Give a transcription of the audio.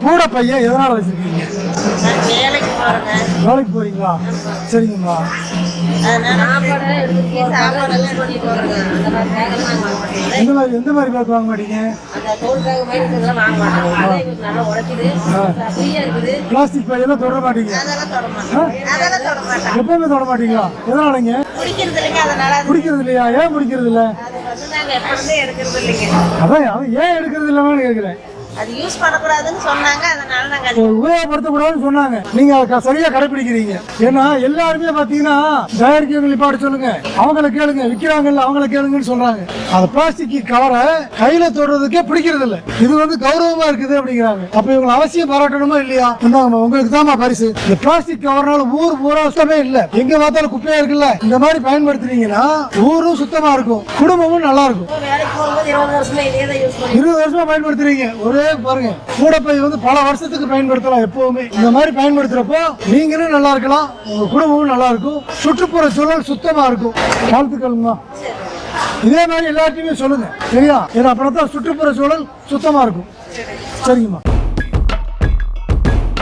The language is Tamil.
கூட பையன் எதனால வச்சிருக்கீங்க? வேலைக்கு போறீங்களா? சரிங்கம்மா. எந்த மாதிரி பேக் வாங்க மாட்டீங்க? பிளாஸ்டிக் பையெல்லாம் தொட மாட்டீங்க? எப்பவுமே தொட மாட்டீங்களா? எதனாலங்க? பிடிக்கிறது இல்லையா? ஏன் பிடிக்கிறது இல்லை? அதான் ஏன் எடுக்கிறது இல்லைன்னு கேட்கிறேன். அது யூஸ் பண்ணக்கூடாதுன்னு சொன்னாங்க, அதனால நாங்க உபயோகப்படுத்தக்கூடாதுன்னு சொன்னாங்க. நீங்க சரியா கடைபிடிக்கிறீங்க. ஏன்னா எல்லாருமே பாத்தீங்கன்னா தயாரிக்கிறவங்க பாட சொல்லுங்க, அவங்கள கேளுங்க, விற்கிறாங்கல்ல அவங்கள கேளுங்கன்னு சொல்றாங்க. அந்த பிளாஸ்டிக் கவரை கையில தொடுறதுக்கே பிடிக்கிறது இல்ல. இது வந்து கௌரவமா இருக்குது அப்படிங்கிறாங்க. அப்ப இவங்களை அவசியம் பாராட்டணுமா இல்லையா? உங்களுக்கு தான் பரிசு. இந்த பிளாஸ்டிக் கவர்னால ஊர் பூரா சுத்தமே இல்ல. எங்க பார்த்தாலும் குப்பையா இருக்குல்ல. இந்த மாதிரி பயன்படுத்துனீங்கன்னா ஊரும் சுத்தமா இருக்கும், குடும்பமும் நல்லா இருக்கும். 20 வருஷமா பயன்படுத்துறீங்க. ஒரே பாருங்க, கூடப்பை வந்து பல வருஷத்துக்கு பயன்படுத்தலாம். எப்பவுமே இந்த மாதிரி பயன்படுத்துறப்போ நீங்களும் நல்லா இருக்கலாம், உங்க குடும்பமும் நல்லா இருக்கும், சுற்றுப்புற சூழல் சுத்தமா இருக்கும். வாழ்த்துக்கள்மா. இதே மாதிரி எல்லாத்தையுமே சொல்லுங்க, சரியா? ஏன்னா அப்புறம் தான் சுற்றுப்புற சூழல் சுத்தமா இருக்கும். சரிங்கம்மா.